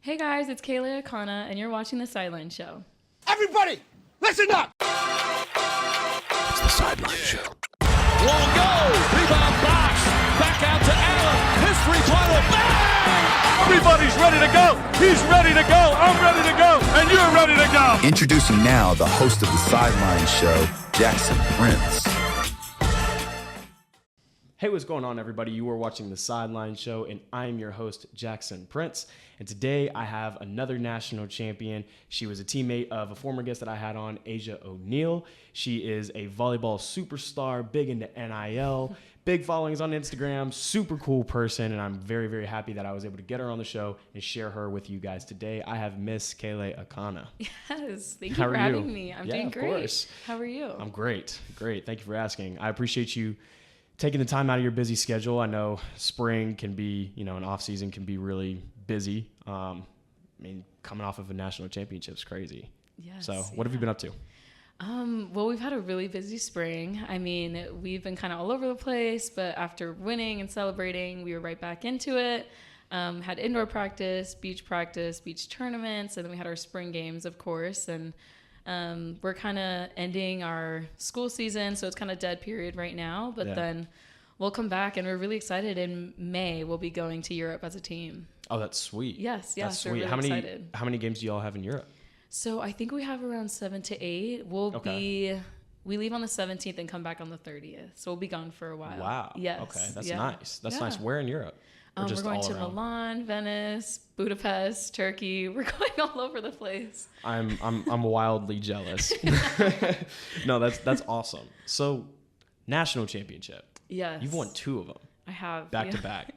Hey guys, it's Kaylei Akana, and you're watching The Sideline Show. Everybody, listen up! It's The Sideline Show. Long go, rebound box, back out to Allen, his three-pointer, bang! Everybody's ready to go. He's ready to go. I'm ready to go, and you're ready to go. Introducing now the host of The Sideline Show, Jackson Prince. Hey, what's going on, everybody? You are watching The Sideline Show, and I'm your host, Jackson Prince. And today I have another national champion. She was a teammate of a former guest that I had on, Asia O'Neal. She is a volleyball superstar, big into NIL, big followings on Instagram, super cool person, and I'm very, very happy that I was able to get her on the show and share her with you guys today. I have Miss Kaylei Akana. Yes, thank you for having me. I'm doing great. Of course. How are you? I'm great. Thank you for asking. I appreciate you taking the time out of your busy schedule. I know spring can be, an off season can be really busy. Coming off of a national championship is crazy. Yes. So what have you been up to? Well, we've had a really busy spring. We've been kind of all over the place, but after winning and celebrating, we were right back into it. Had indoor practice, beach tournaments, and then we had our spring games, of course. And we're kind of ending our school season, so it's kind of dead period right now. But then we'll come back, and we're really excited. In May, we'll be going to Europe as a team. Oh, that's sweet. Yes, that's sweet. We're really excited. How many games do y'all have in Europe? So I think we have around 7 to 8. We leave on the 17th and come back on the 30th. So we'll be gone for a while. Wow. Yes. Okay, that's nice. That's nice. Where in Europe? We're going to Milan, Venice, Budapest, Turkey. We're going all over the place. I'm wildly jealous. No, that's awesome. So, national championship. Yes. You've won 2 of them. I have. Back to back.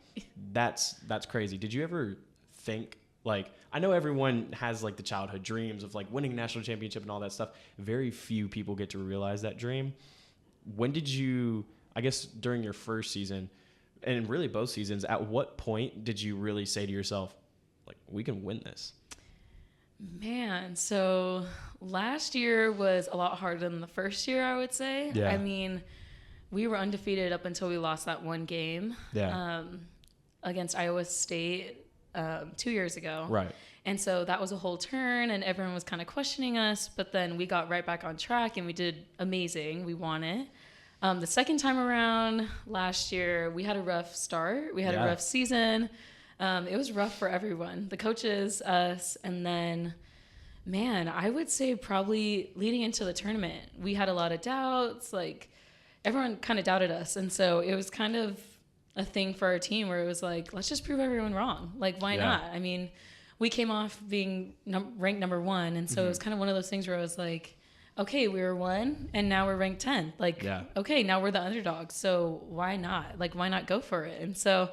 That's crazy. Did you ever think, I know everyone has the childhood dreams of winning a national championship and all that stuff. Very few people get to realize that dream. When did you, I guess during your first season, and really both seasons, at what point did you really say to yourself, we can win this? Man, so last year was a lot harder than the first year, I would say. Yeah. We were undefeated up until we lost that one game against Iowa State 2 years ago. Right. And so that was a whole turn, and everyone was kind of questioning us, but then we got right back on track, and we did amazing. We won it. The second time around last year, we had a rough start. We had a rough season. It was rough for everyone, the coaches, us, and then, man, I would say probably leading into the tournament, we had a lot of doubts. Everyone kind of doubted us, and so it was kind of a thing for our team where it was let's just prove everyone wrong. Why not? We came off being ranked number 1, and so it was kind of one of those things where I was okay, we were 1, and now we're ranked 10th. Okay, now we're the underdogs, so why not? Why not go for it? And so,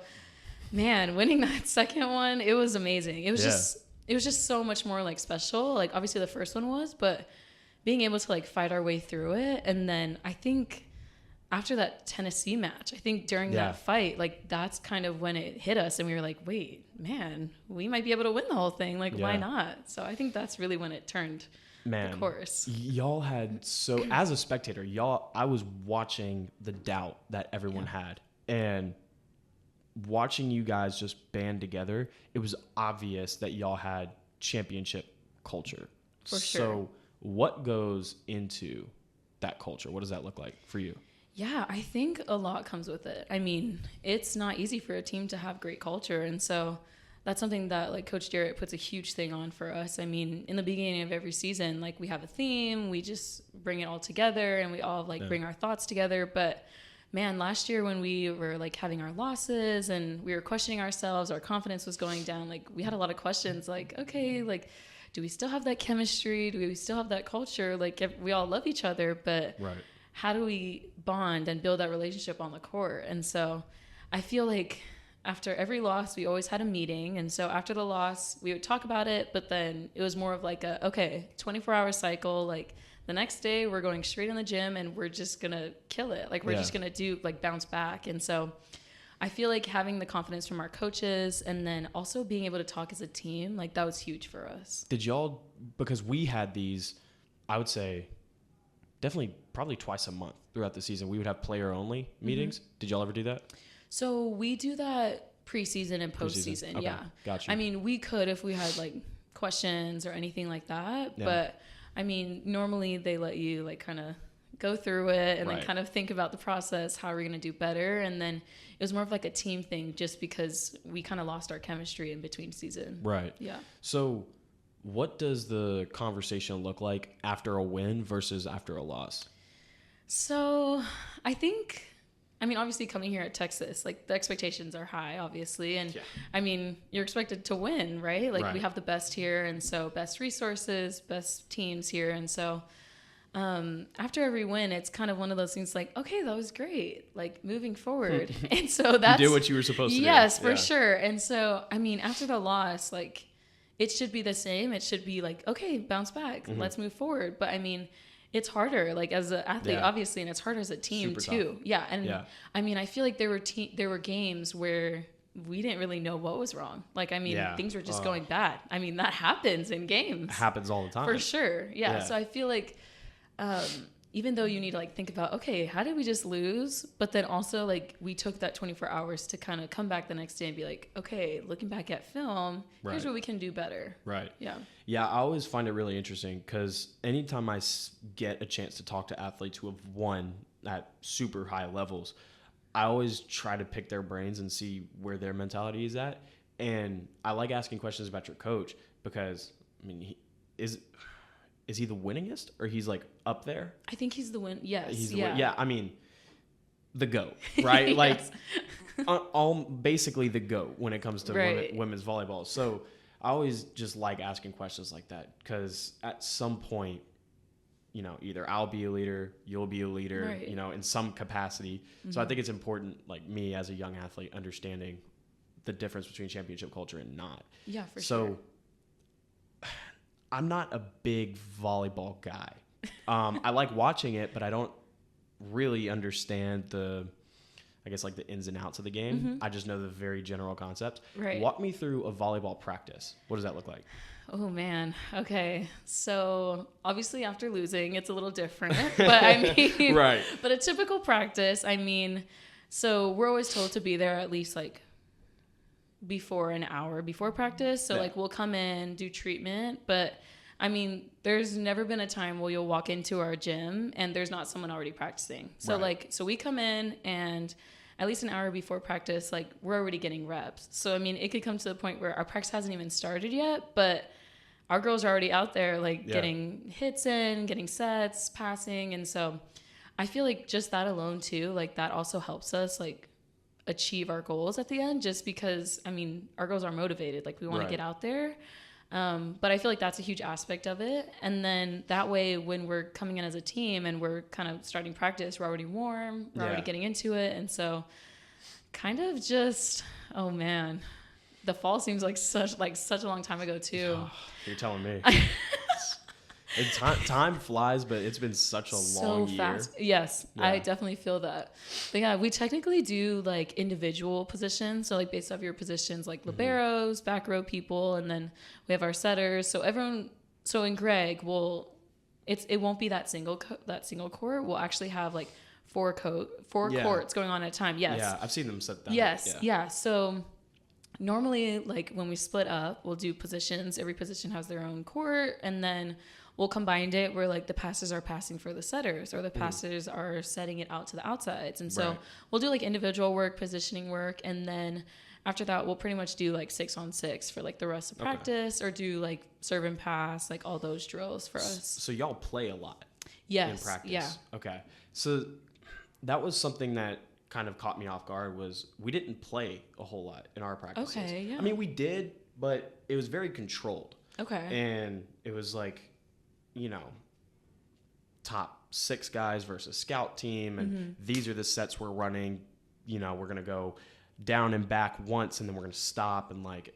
man, winning that second one, it was amazing. It was just so much more special. Obviously the first one was, but being able to fight our way through it, and then I think after that Tennessee match, I think during that fight, that's kind of when it hit us, and we were wait, man, we might be able to win the whole thing. Why not? So I think that's really when it turned. Man, the course. Y'all had as a spectator, I was watching the doubt that everyone had, and watching you guys just band together, it was obvious that y'all had championship culture. For sure. So what goes into that culture? What does that look like for you? Yeah, I think a lot comes with it. It's not easy for a team to have great culture, and so that's something that Coach Jarrett puts a huge thing on for us. In the beginning of every season, we have a theme, we just bring it all together, and we all bring our thoughts together. But man, last year when we were having our losses and we were questioning ourselves, our confidence was going down. We had a lot of questions okay, do we still have that chemistry? Do we still have that culture? We all love each other, but how do we bond and build that relationship on the court? And so I feel after every loss, we always had a meeting. And so after the loss, we would talk about it, but then it was more of 24-hour cycle. The next day, we're going straight in the gym and we're just going to kill it. We're just going to do bounce back. And so I feel having the confidence from our coaches and then also being able to talk as a team, that was huge for us. Did y'all, because we had these, I would say, definitely probably twice a month throughout the season, we would have player only meetings. Did y'all ever do that? So we do that preseason and postseason. Okay. Yeah. Gotcha. I mean, we could if we had like questions or anything like that. Yeah. But I mean, normally they let you like kind of go through it and Right. then kind of think about the process, how are we going to do better? And then it was more of like a team thing just because we kind of lost our chemistry in between season. Right. Yeah. So what does the conversation look like after a win versus after a loss? So I think, I mean, obviously coming here at Texas, like the expectations are high, obviously. And Yeah. I mean, you're expected to win, right? Like Right. we have the best here. And so best resources, best teams here. And so after every win, it's kind of one of those things like, okay, that was great. Like moving forward. And so that's, You did what you were supposed to do. yes, for Yeah. sure. And so, I mean, after the loss, like it should be the same. It should be like, okay, bounce back. Let's move forward. But I mean, it's harder like as an athlete, Yeah. obviously, and it's harder as a team Super too. tough. Yeah. And Yeah. I mean, I feel like there were games where we didn't really know what was wrong. Like, I mean, Yeah. things were just going bad. I mean, that happens in games. Happens all the time. For sure. Yeah. Yeah. So I feel like even though you need to like think about, okay, how did we just lose? But then also like we took that 24 hours to kind of come back the next day and be like, okay, looking back at film, here's Right. what we can do better. Right. Yeah. Yeah, I always find it really interesting because anytime I get a chance to talk to athletes who have won at super high levels, I always try to pick their brains and see where their mentality is at. And I like asking questions about your coach because, I mean, is he the winningest or he's like up there? I think he's the win. Yes. He's the yeah. yeah, I mean, the GOAT, right? Like, Yes. all basically the GOAT when it comes to Right. women's volleyball. So I always just like asking questions like that because at some point, you know, either I'll be a leader, you'll be a leader, Right. you know, in some capacity. So I think it's important, like me as a young athlete, understanding the difference between championship culture and not. Yeah, for So sure. I'm not a big volleyball guy. I like watching it, but I don't really understand I guess like the ins and outs of the game. I just know the very general concepts. Right. Walk me through a volleyball practice. What does that look like? Oh man. Okay. So obviously after losing, it's a little different, but I mean, Right. But a typical practice, I mean, so we're always told to be there at least like before an hour before practice. So Yeah. like we'll come in, do treatment, but I mean, there's never been a time where you'll walk into our gym and there's not someone already practicing. So Right. so we come in and at least an hour before practice, like we're already getting reps. So, I mean, it could come to the point where our practice hasn't even started yet, but our girls are already out there, like Yeah. getting hits in, getting sets, passing. And so I feel like just that alone too, like that also helps us like achieve our goals at the end, just because, I mean, our girls are motivated. Like we want Right. to get out there. But I feel like that's a huge aspect of it. And then that way, when we're coming in as a team and we're kind of starting practice, we're already warm, we're already Yeah. getting into it. And so kind of just, oh man, the fall seems like such a long time ago too. You're telling me. Time flies, but it's been such a long year. Fast. Yes, I Yeah. definitely feel that. But yeah, we technically do like individual positions. So like based off your positions, like liberos, back row people, and then we have our setters. So everyone. So in Greg, it won't be that single court. We'll actually have like four Yeah. courts going on at a time. Yes. Yeah, I've seen them set that. Yes. Yeah. So normally, like when we split up, we'll do positions. Every position has their own court, and then we'll combine it where like the passes are passing for the setters or the passes are setting it out to the outsides. And so Right. we'll do like individual work, positioning work, and then after that we'll pretty much do like 6-on-6 for like the rest of practice, or do like serve and pass, like all those drills for us. So y'all play a lot Yes. in practice. Yeah. Okay. So that was something that kind of caught me off guard, was we didn't play a whole lot in our practices. Okay, yeah. I mean, we did, but it was very controlled. Okay. And it was like, you know, top 6 guys versus scout team, and these are the sets we're running. You know, we're gonna go down and back once, and then we're gonna stop. And like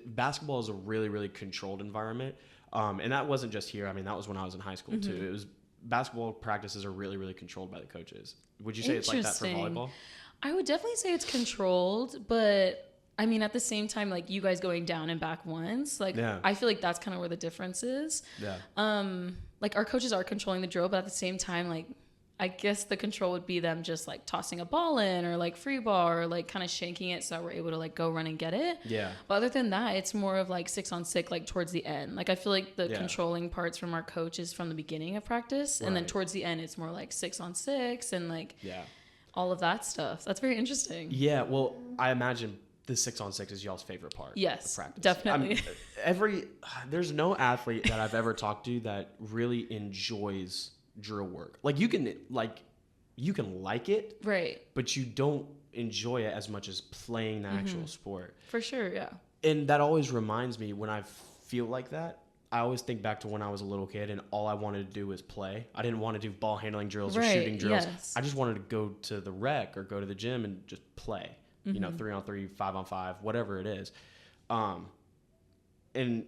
basketball is a really, really controlled environment, and that wasn't just here. I mean, that was when I was in high school too. It was basketball practices are really, really controlled by the coaches. Would you say it's like that for Interesting. volleyball? I would definitely say it's controlled, but I mean, at the same time, like you guys going down and back once, like Yeah. I feel like that's kind of where the difference is. Yeah. Like our coaches are controlling the drill, but at the same time, like I guess the control would be them just like tossing a ball in or like free ball or like kind of shanking it so we're able to like go run and get it. Yeah. But other than that, it's more of like 6-on-6 like towards the end. Like I feel like the controlling parts from our coach is from the beginning of practice, and then towards the end it's more like 6-on-6 and like all of that stuff. That's very interesting. Yeah. Well, I imagine the 6-on-6 is y'all's favorite part. Yes, of practice. definitely. There's no athlete that I've ever talked to that really enjoys drill work. Like you can like it, right? But you don't enjoy it as much as playing the actual sport. For sure, yeah. And that always reminds me, when I feel like that, I always think back to when I was a little kid and all I wanted to do was play. I didn't want to do ball handling drills or shooting drills. Yes. I just wanted to go to the rec or go to the gym and just play. 3-on-3, 5-on-5, whatever it is. And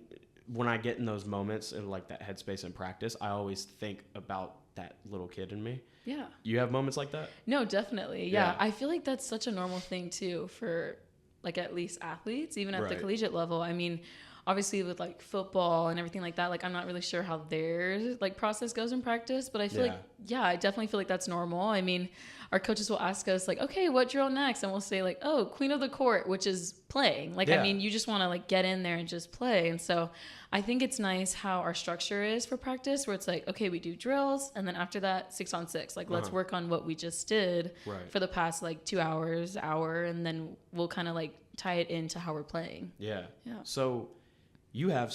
when I get in those moments in like that headspace in practice, I always think about that little kid in me. Yeah. You have moments like that? No, definitely. Yeah. I feel like that's such a normal thing too for like at least athletes, even at the collegiate level. I mean, obviously with like football and everything like that, like I'm not really sure how their like process goes in practice, but I feel like, I definitely feel like that's normal. I mean, our coaches will ask us like, okay, what drill next? And we'll say like, oh, queen of the court, which is playing. Like, I mean, you just want to like get in there and just play. And so I think it's nice how our structure is for practice, where it's like, okay, we do drills. And then after that, 6-on-6, like let's work on what we just did for the past like 2 hours, hour. And then we'll kind of like tie it into how we're playing. Yeah. So you have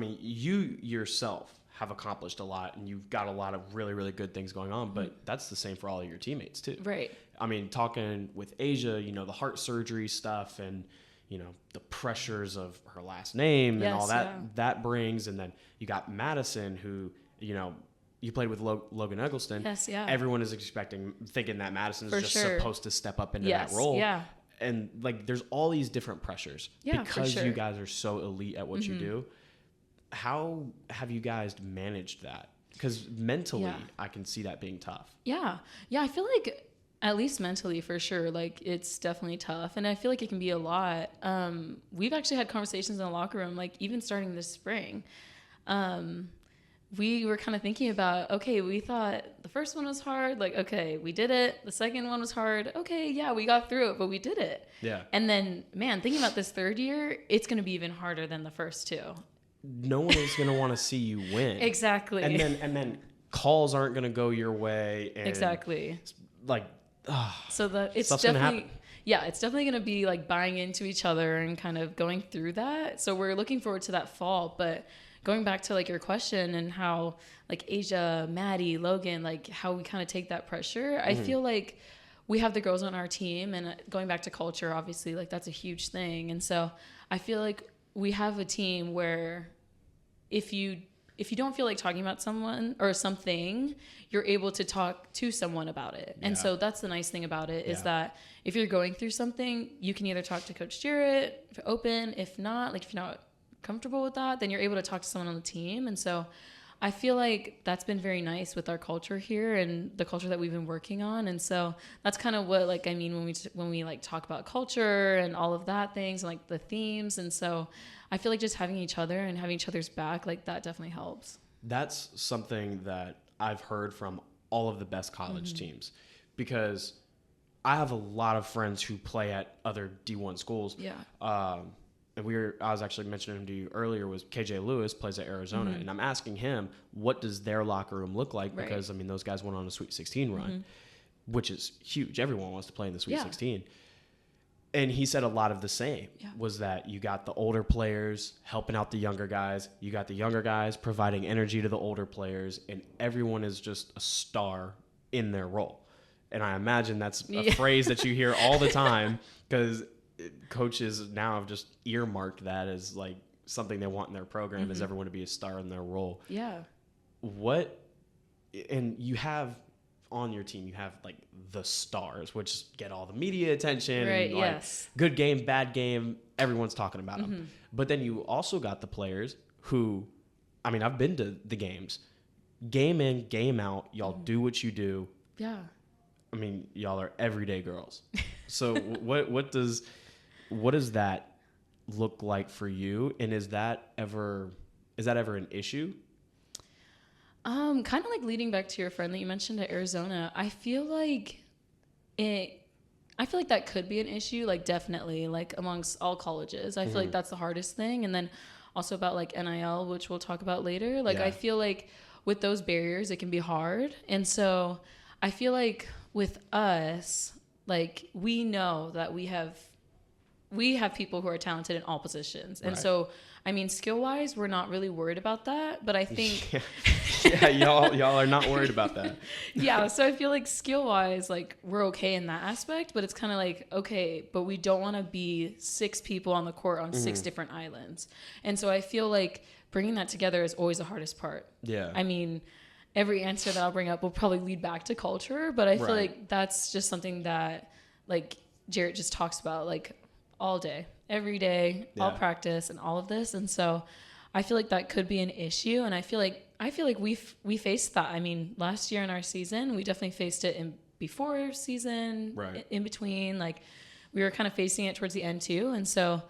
you yourself have accomplished a lot and you've got a lot of really, really good things going on, but that's the same for all of your teammates too. Right. I mean, talking with Asia, the heart surgery stuff and, the pressures of her last name and all that brings. And then you got Madison who, you played with Logan Eggleston. Yes, yeah. Everyone is thinking that Madison is supposed to step up into that role. Yeah. And like, there's all these different pressures because you guys are so elite at what you do. How have you guys managed that? Because mentally, I can see that being tough. Yeah. I feel like at least mentally, for sure, like it's definitely tough. And I feel like it can be a lot. We've actually had conversations in the locker room, like even starting this spring. We were kind of thinking about, okay, we thought the first one was hard. Like, okay, we did it. The second one was hard. Okay, yeah, we got through it, but we did it. Yeah. And then, man, thinking about this third year, it's going to be even harder than the first two. No one is going to want to see you win. Exactly. And then calls aren't going to go your way. And exactly. Like, so it's definitely, it's definitely going to be like buying into each other and kind of going through that. So we're looking forward to that fall, but going back to like your question and how like Asia, Maddie, Logan, like how we kind of take that pressure. I feel like we have the girls on our team, and going back to culture, obviously like that's a huge thing. And so I feel like we have a team where if you don't feel like talking about someone or something, you're able to talk to someone about it. Yeah. And so that's the nice thing about it is that if you're going through something, you can either talk to Coach Jarrett if you're open. If not, like if you're not comfortable with that, then you're able to talk to someone on the team. And so I feel like that's been very nice with our culture here and the culture that we've been working on. And so that's kind of what, like, I mean, when we like talk about culture and all of that things and like the themes. And so I feel like just having each other and having each other's back, like that definitely helps. That's something that I've heard from all of the best college teams, because I have a lot of friends who play at other D1 schools. Yeah. And I was actually mentioning him to you earlier, was KJ Lewis plays at Arizona. And I'm asking him, what does their locker room look like? Right. Because, I mean, those guys went on a Sweet 16 run, which is huge. Everyone wants to play in the Sweet 16. And he said a lot of the same, was that you got the older players helping out the younger guys. You got the younger guys providing energy to the older players. And everyone is just a star in their role. And I imagine that's a phrase that you hear all the time, because coaches now have just earmarked that as like something they want in their program, is everyone to be a star in their role. Yeah. And you have on your team, you have like the stars, which get all the media attention. Right. And, like, good game, bad game, everyone's talking about them. But then you also got the players who, I mean, I've been to the games, game in, game out. Y'all do what you do. Yeah. I mean, y'all are everyday girls. So what does that look like for you? And is that ever an issue? Kind of like leading back to your friend that you mentioned at Arizona, I feel like that could be an issue, like definitely, like amongst all colleges. I feel like that's the hardest thing. And then also about like NIL, which we'll talk about later. Like I feel like with those barriers, it can be hard. And so I feel like with us, like we know that we have people who are talented in all positions. And so, I mean, skill-wise, we're not really worried about that. But I think... y'all are not worried about that. Yeah, so I feel like skill-wise, like, we're okay in that aspect. But it's kind of like, okay, but we don't want to be 6 people on the court on 6 different islands. And so I feel like bringing that together is always the hardest part. Yeah. I mean, every answer that I'll bring up will probably lead back to culture. But I feel like that's just something that, like, Jarrett just talks about, like, all day, every day, all practice and all of this. And so I feel like that could be an issue. And I feel like we faced that. I mean, last year in our season, we definitely faced it in before season, in between, like we were kind of facing it towards the end too. And so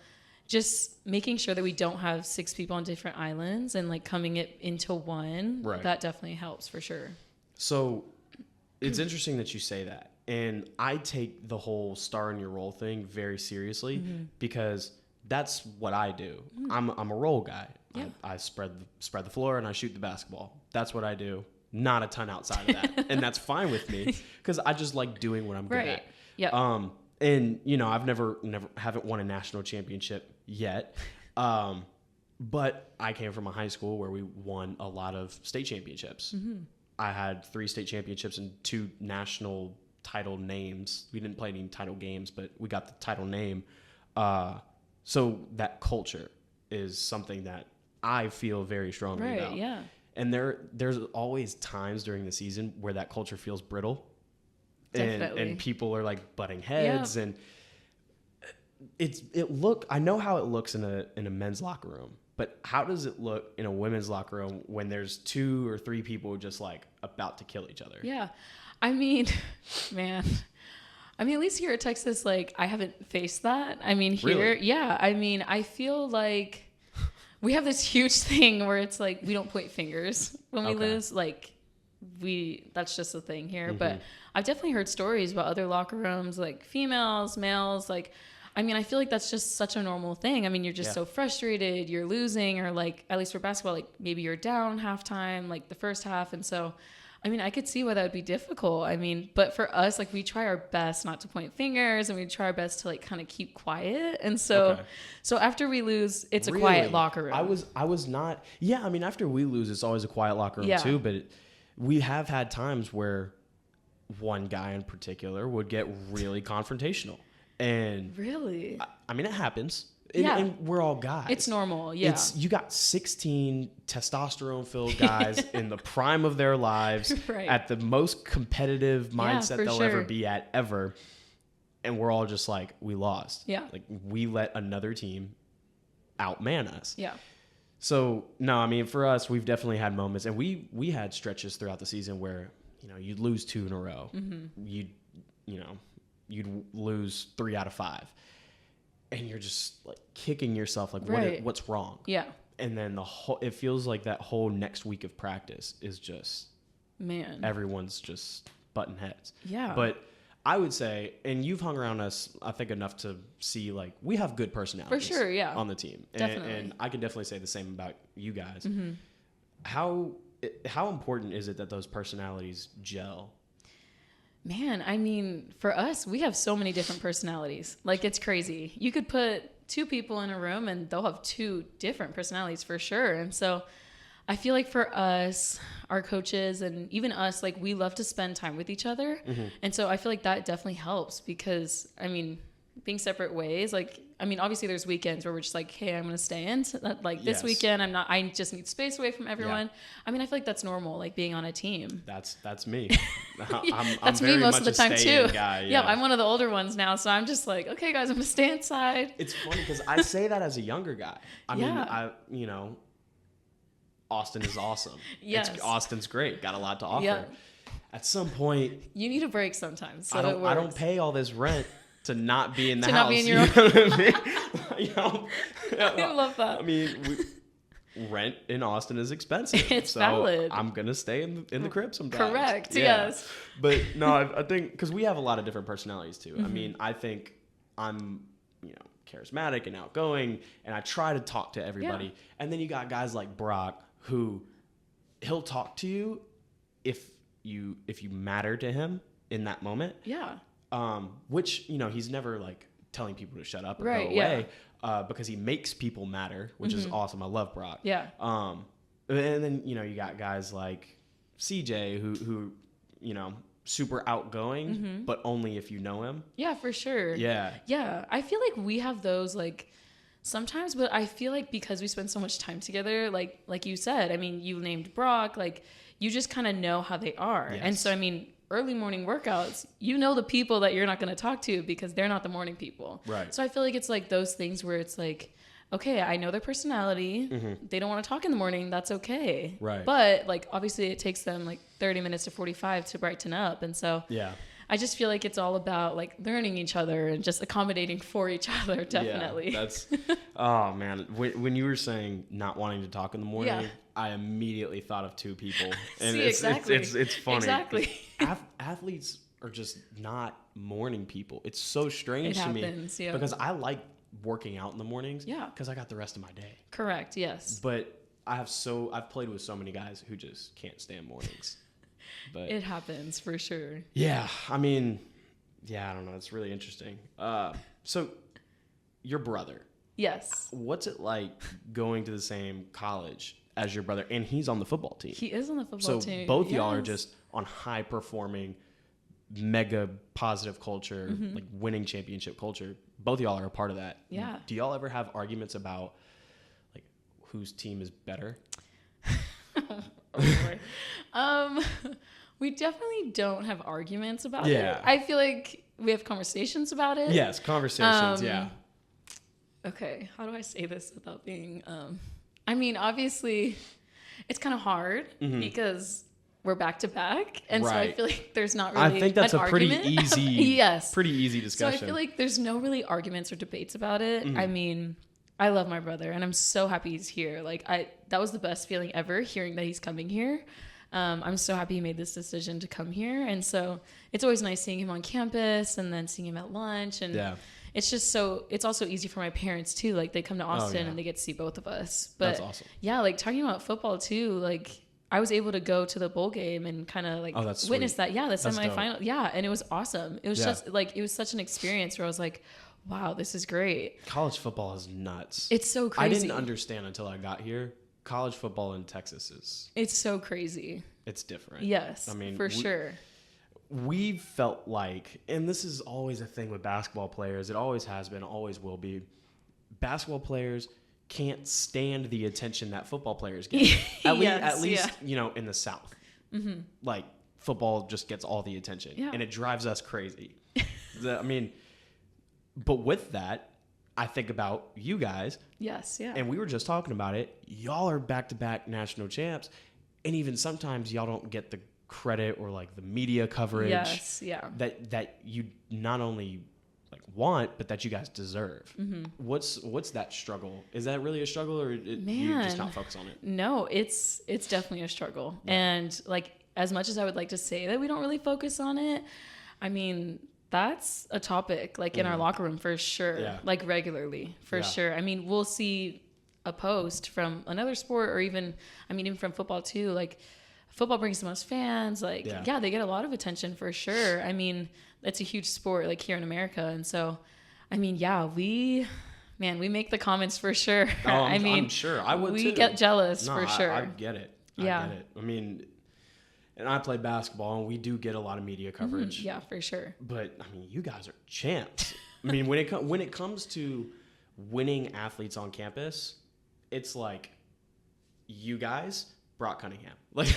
just making sure that we don't have 6 people on different islands and like coming it into one, that definitely helps for sure. So it's interesting that you say that. And I take the whole star in your role thing very seriously because that's what I do. I'm a role guy. Yeah. I spread the floor and I shoot the basketball. That's what I do. Not a ton outside of that. And that's fine with me because I just like doing what I'm good at. Yeah. And you know, I've never haven't won a national championship yet. But I came from a high school where we won a lot of state championships. I had 3 state championships and 2 national title names. We didn't play any title games, but we got the title name. So that culture is something that I feel very strongly about. Yeah. And there's always times during the season where that culture feels brittle. And people are like butting heads and I know how it looks in a men's locker room, but how does it look in a women's locker room when there's 2 or 3 people just like about to kill each other? Yeah. I mean, man, at least here at Texas, like I haven't faced that. I mean, here, I mean, I feel like we have this huge thing where it's like, we don't point fingers when we lose. Like that's just a thing here. But I've definitely heard stories about other locker rooms, like females, males, like, I mean, I feel like that's just such a normal thing. I mean, you're just so frustrated, you're losing, or like, at least for basketball, like maybe you're down halftime, like the first half. And so, I mean, I could see why that would be difficult. I mean, but for us, like we try our best not to point fingers and we try our best to like kind of keep quiet. And so, so after we lose, it's a quiet locker room. I was not, I mean, after we lose, it's always a quiet locker room too, but we have had times where one guy in particular would get really confrontational. And really, I mean, it happens. And we're all guys. It's normal. Yeah. You got 16 testosterone-filled guys in the prime of their lives at the most competitive mindset they'll ever be at ever. And we're all just like, we lost. Yeah. Like we let another team outman us. Yeah. So no, I mean, for us, we've definitely had moments, and we had stretches throughout the season where, you know, you'd lose 2 in a row. You'd lose 3 out of 5. And you're just like kicking yourself, like what's wrong? Yeah. And then it feels like that whole next week of practice is just, everyone's just butting heads. Yeah. But I would say, and you've hung around us, I think, enough to see like we have good personalities. For sure, yeah. On the team. Definitely. And I can definitely say the same about you guys. How important is it that those personalities gel? Man, I mean, for us, we have so many different personalities. Like, it's crazy. You could put 2 people in a room and they'll have 2 different personalities for sure. And so I feel like for us, our coaches, and even us, like, we love to spend time with each other. And so I feel like that definitely helps because, I mean, being separate ways, like, I mean, obviously there's weekends where we're just like, hey, I'm going to stay in. Like this weekend, I just need space away from everyone. Yeah. I mean, I feel like that's normal, like being on a team. That's me. That's me most of the time too. Guy, I'm one of the older ones now. So I'm just like, okay, guys, I'm going to stay inside. It's funny because I say that as a younger guy. I mean, Austin is awesome. Austin's great. Got a lot to offer. Yeah. At some point, you need a break sometimes. So I don't pay all this rent to not be in the house. Not be in your own. I love that. I mean, rent in Austin is expensive. It's so valid. I'm gonna stay in the crib sometimes. Correct. Yeah. Yes. But no, I think because we have a lot of different personalities too. Mm-hmm. I mean, I think I'm charismatic and outgoing, and I try to talk to everybody. Yeah. And then you got guys like Brock who he'll talk to you if you matter to him in that moment. Yeah. Which he's never like telling people to shut up or Right, go away. Because he makes people matter, which is awesome. I love Brock. Yeah. And then you got guys like CJ who super outgoing, but only if you know him. Yeah, for sure. Yeah. Yeah. I feel like we have those like sometimes, but I feel like because we spend so much time together, like you said, I mean, you named Brock, like you just kind of know how they are. Yes. And so, I mean, early morning workouts, the people that you're not going to talk to because they're not the morning people. Right. So I feel like it's like those things where it's like, okay, I know their personality. They don't want to talk in the morning. That's okay. Right. But like, obviously it takes them like 30 minutes to 45 to brighten up. And so Yeah. I just feel like it's all about like learning each other and just accommodating for each other. Definitely. Yeah, that's, oh man. When you were saying not wanting to talk in the morning, Yeah. I immediately thought of two people. And See, it's funny. Exactly. Athletes are just not morning people. It's so strange It to happens, me yeah. because I like working out in the mornings. Yeah. Because I got the rest of my day. Correct. Yes. But I've played with so many guys who just can't stand mornings. But It happens for sure. yeah, I mean, I don't know. It's really interesting. So your brother, Yes. what's it like going to the same college as your brother? And he's on the football team. He is on the football So team. both y'all are Yes. just on high performing, mega positive culture, like winning championship culture. Both y'all are a part of that. Yeah. Do y'all ever have arguments about like whose team is better? We definitely don't have arguments about Yeah. it. I feel like we have conversations about it. Yes, conversations. Yeah. Okay, how do I say this without being I mean, obviously it's kind of hard because we're back to back, and so I Right. feel like there's not really I think that's an a pretty argument. easy, Yes. pretty easy So discussion. I feel like there's no really arguments or debates about it. I mean, I love my brother and I'm so happy he's here. Like that was the best feeling ever, hearing that he's coming here. I'm so happy he made this decision to come here. And so it's always nice seeing him on campus and then seeing him at lunch. And Yeah. it's just it's also easy for my parents too. Like they come to Austin yeah. and they get to see both of us. But That's awesome. yeah, like talking about football too, like I was able to go to the bowl game and kind of like that's witness sweet. that. Yeah, the That's semifinal. Yeah. And it was awesome. It was Yeah. just like, it was such an experience where I was like, wow, this is great. College football is nuts. It's so crazy. I didn't understand until I got here. College football in Texas It's so crazy. it's different. Yes, I mean, for sure. We felt like, and this is always a thing with basketball players, it always has been, always will be, basketball players can't stand the attention that football players get. At least in the South. Like, football just gets all the attention. Yeah. And it drives us crazy. But with that, I think about you guys. Yes, yeah. And we were just talking about it. Y'all are back-to-back national champs. And even sometimes y'all don't get the credit or like the media coverage Yes, yeah. that you not only like want, but that you guys deserve. What's that struggle? Is that really a struggle, or you just not focus on it? No, it's definitely a struggle. Yeah. And like, as much as I would like to say that we don't really focus on it, I mean, that's a topic like in our locker room for sure. Yeah. Like regularly for sure. I mean, we'll see a post from another sport, or even from football too. Like, football brings the most fans. Like, yeah, they get a lot of attention for sure. I mean, it's a huge sport like here in America. And so, I mean, yeah, we make the comments for sure. Oh, I'm sure I would we too. get jealous for sure. I get it. Yeah. I get it. I mean, and I play basketball, and we do get a lot of media coverage. Yeah, for sure. But I mean, you guys are champs. I mean, when it comes to winning athletes on campus, it's like you guys, Brock Cunningham. Like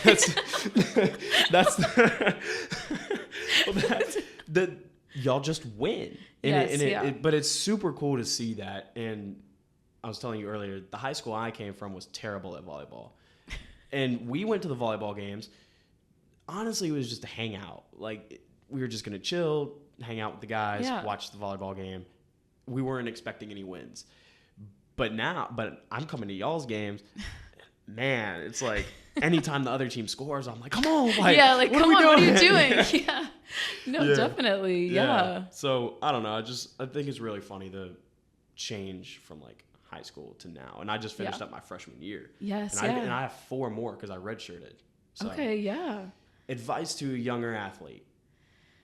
y'all just win. But it's super cool to see that. And I was telling you earlier, the high school I came from was terrible at volleyball. And we went to the volleyball games. Honestly, it was just a hangout. Like, we were just going to chill, hang out with the guys, watch the volleyball game. We weren't expecting any wins. But I'm coming to y'all's games, man, it's like anytime the other team scores, I'm like, come on, like, yeah, like, what come on, what are you doing? doing? Yeah. No, Yeah. definitely. Yeah. So I don't know. I think it's really funny the change from like high school to now. And I just finished up my freshman year. Yes. And I have 4 more because I redshirted. So, Okay. Yeah. advice to a younger athlete.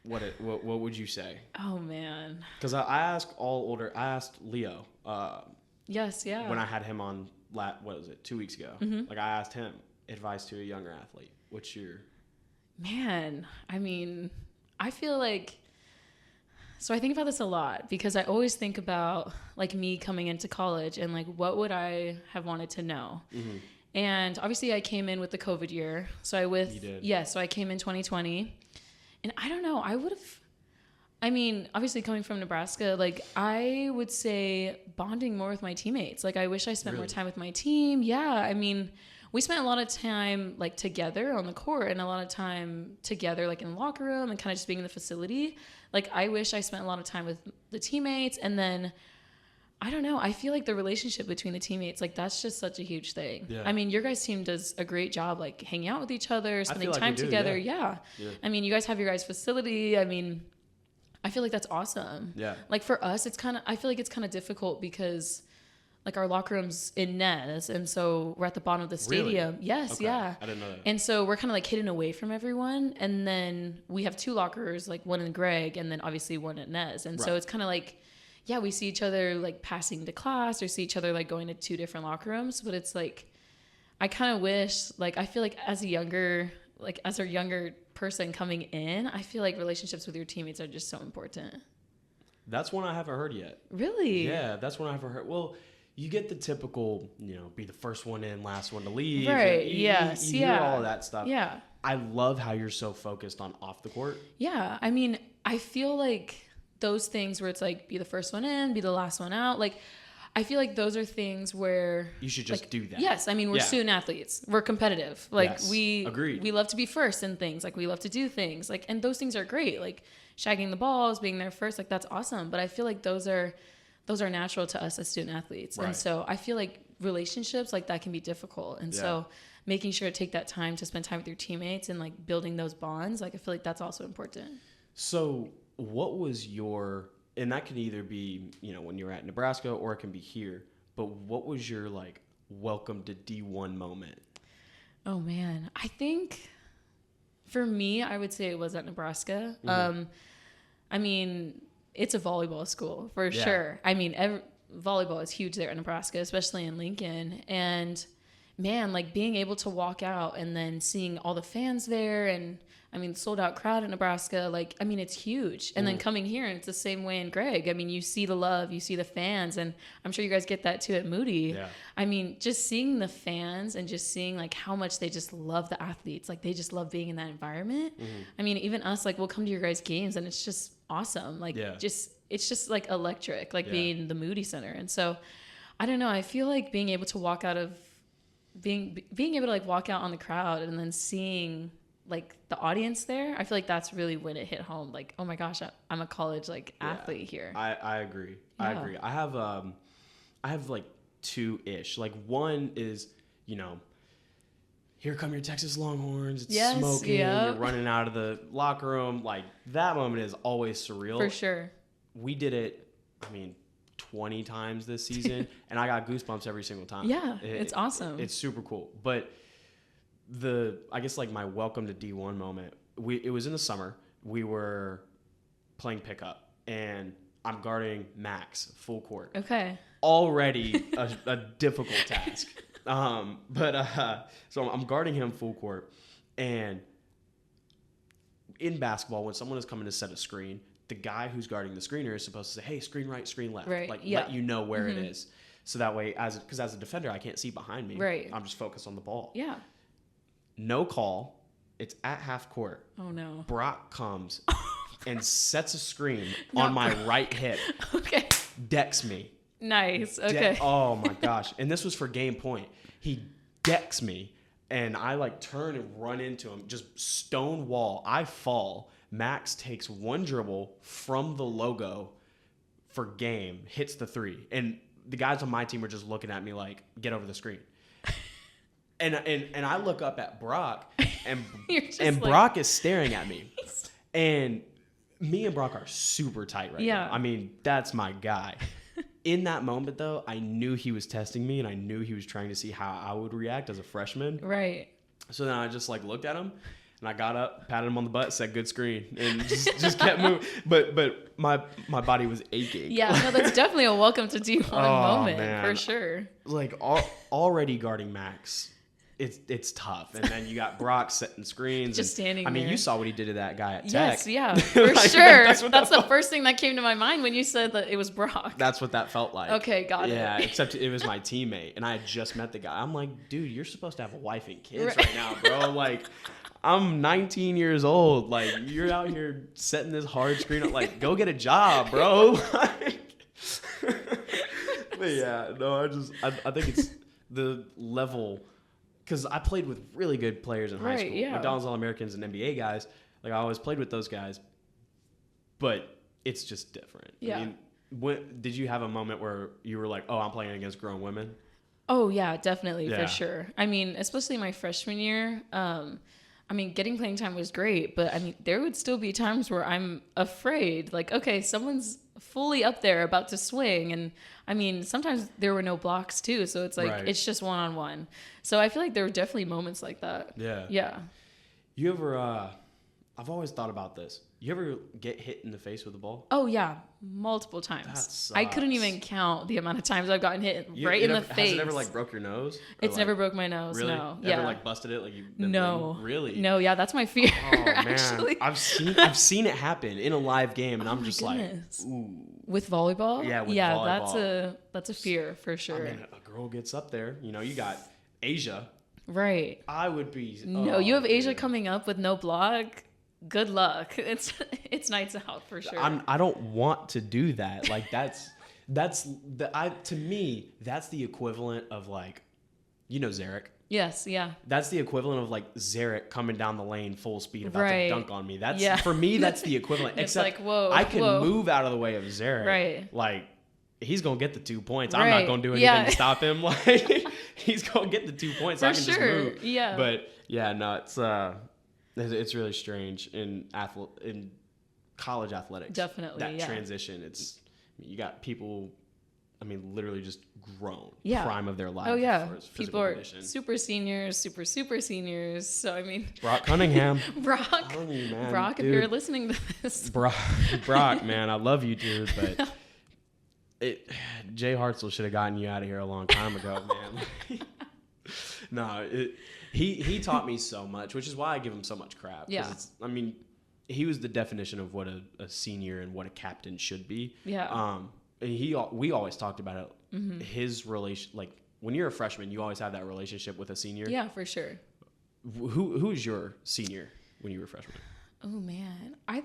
What would you say? Oh man. Because I asked Leo Yes. Yeah. when I had him on, 2 weeks ago? Mm-hmm. Like I asked him advice to a younger athlete. What's your... Man, I mean, I feel like, so I think about this a lot because I always think about like me coming into college and like what would I have wanted to know. Mm-hmm. And obviously I came in with the COVID year. So You did. So I came in 2020 and I don't know, obviously coming from Nebraska, like I would say bonding more with my teammates. Like I wish I spent more time with my team. Yeah. I mean, we spent a lot of time like together on the court and a lot of time together like in the locker room and kind of just being in the facility. Like I wish I spent a lot of time with the teammates. And then I don't know, I feel like the relationship between the teammates, like that's just such a huge thing. Yeah. I mean, your guys' team does a great job like hanging out with each other, spending like time we do, together. yeah. I mean, you guys have your guys' facility. I mean, I feel like that's awesome. Yeah. Like for us, I feel like it's kind of difficult because like our locker room's in Nez, and so we're at the bottom of the stadium. Really? Yes, Okay. yeah. I didn't know that. And so we're kind of like hidden away from everyone, and then we have 2 lockers, like one in Greg, and then obviously one at Nez. And so Right. it's kind of like, yeah, we see each other like passing to class, or see each other like going to 2 different locker rooms. But it's like, I kind of wish, like I feel like as a younger person coming in, I feel like relationships with your teammates are just so important. That's one I haven't heard yet. Really? Yeah, that's one I haven't heard. Well, you get the typical, be the first one in, last one to leave. Right, You yes, hear yeah. all of that stuff. Yeah. I love how you're so focused on off the court. Yeah. I mean, I feel like those things where it's like, be the first one in, be the last one out. Like, I feel like those are things where You should just like, do that. Yes. I mean, we're Yeah. student athletes. We're competitive. Like Yes, we agreed. love to be first in things. Like we love to do things. Like, and those things are great. Like shagging the balls, being there first, like that's awesome. But I feel like those are natural to us as student athletes. Right. And so I feel like relationships like that can be difficult. And so making sure to take that time to spend time with your teammates and like building those bonds, like I feel like that's also important. So what was your, and that can either be, when you're at Nebraska or it can be here, but what was your like welcome to D1 moment? Oh man, I think for me, I would say it was at Nebraska. Mm-hmm. I mean, it's a volleyball school for Yeah. sure. I mean, volleyball is huge there at Nebraska, especially in Lincoln. And man, like being able to walk out and then seeing all the fans there and I mean, sold out crowd in Nebraska, like, I mean, it's huge. And then coming here and it's the same way in Greg. I mean, you see the love, you see the fans, and I'm sure you guys get that too at Moody. Yeah. I mean, just seeing the fans and just seeing like how much they just love the athletes. Like they just love being in that environment. I mean, even us, like we'll come to your guys' games and it's just awesome. Like it's just like electric, like being the Moody Center. And so I don't know, I feel like being able to walk out of being able to like walk out on the crowd and then seeing like the audience there, I feel like that's really when it hit home. Like, oh my gosh, I'm a college like athlete here. I agree. Yeah. I agree. I have like 2-ish. Like one is, here come your Texas Longhorns. It's Yes, smoking. yep. You're running out of the locker room. Like that moment is always surreal. For sure. We did it, 20 times this season, and I got goosebumps every single time. Yeah, it's awesome. It's super cool. But I guess like my welcome to D1 moment, it was in the summer. We were playing pickup, and I'm guarding Max full court. Okay. Already a difficult task. So I'm guarding him full court, and in basketball, when someone is coming to set a screen, the guy who's guarding the screener is supposed to say, "Hey, screen right, screen left," Right, like yeah. let you know where it is. So that way, because as a defender, I can't see behind me. Right. I'm just focused on the ball. Yeah. No call. It's at half court. Oh no. Brock comes and sets a screen on my right hip, Okay. decks me. Nice. Okay. Oh my gosh. And this was for game point. He decks me, and I like turn and run into him, just stone wall. I fall. Max takes one dribble from the logo for game, hits the 3. And the guys on my team were just looking at me like, get over the screen. And I look up at Brock, and like, Brock is staring at me. And me and Brock are super tight right now. I mean, that's my guy. In that moment, though, I knew he was testing me, and I knew he was trying to see how I would react as a freshman. Right. So then I just like looked at him, and I got up, patted him on the butt, said "good screen," and just kept moving. But my body was aching. Yeah, no, that's definitely a welcome to D1 moment, man. for sure. Like already guarding Max, it's tough. And then you got Brock setting screens. Just standing I mean, there. you saw what he did to that guy at Tech. Yes, yeah, for Like, sure. that's the first thing that came to my mind when you said that it was Brock. That's what that felt like. Okay, got it. Yeah, except it was my teammate, and I had just met the guy. I'm like, dude, you're supposed to have a wife and kids right now, bro. Like, I'm 19 years old. Like, you're out here setting this hard screen up. Like, go get a job, bro. But yeah, no, I think it's the level, because I played with really good players in high school. Yeah. McDonald's All-Americans and NBA guys. Like, I always played with those guys, but it's just different. Yeah. I mean, did you have a moment where you were like, oh, I'm playing against grown women? Oh, yeah, definitely, Yeah. for sure. I mean, especially my freshman year, I mean, getting playing time was great, but I mean, there would still be times where I'm afraid, like, okay, someone's fully up there about to swing. And I mean, sometimes there were no blocks too. So it's like, Right. It's just one-on-one. So I feel like there were definitely moments like that. Yeah. Yeah. You ever, I've always thought about this. You ever get hit in the face with a ball? Oh, yeah. Multiple times. That I couldn't sucks. even count the amount of times I've gotten hit right in the face. Has it ever like broke your nose? Or, It's like, never broke my nose. Really? No. Ever Yeah. like busted it? Like you? No. Really? No. Yeah. That's my fear. Oh man, actually. I've seen it happen in a live game, and I'm just goodness. like, ooh. With volleyball? Yeah, with volleyball. That's a fear for sure. I mean, a girl gets up there. You know, you got Asia. Right. I would be. No, you have Asia dude. coming up with no block. Good luck. It's nights out for sure. I don't want to do that. Like to me, that's the equivalent of like, you know, Zarek. Yes, yeah. That's the equivalent of like Zarek coming down the lane full speed about Right. to dunk on me. That's Yeah. for me. That's the equivalent. It's Except like, whoa, I can whoa. move out of the way of Zarek. Right. Like he's gonna get the 2 points. I'm not Right. gonna do anything Yeah. to stop him. Like he's gonna get the 2 points. So I For can just sure. move. Yeah. But yeah, no, it's really strange in college athletics. Definitely, that yeah. transition. You got people. I mean, literally just grown, Yeah. prime of their life. Oh, yeah. As far as People physical are condition. super seniors, super seniors. So, I mean, Brock Cunningham. Brock, telling you, man, Brock, if dude. you're listening to this. Brock, man, I love you, dude, but Jay Hartzell should have gotten you out of here a long time ago, man. No, he taught me so much, which is why I give him so much crap. 'Cause Yeah. I mean, he was the definition of what a senior and what a captain should be. Yeah. We always talked about it. Mm-hmm. His relation, like when you're a freshman, you always have that relationship with a senior. Yeah, for sure. Who is your senior when you were a freshman? Oh, man. I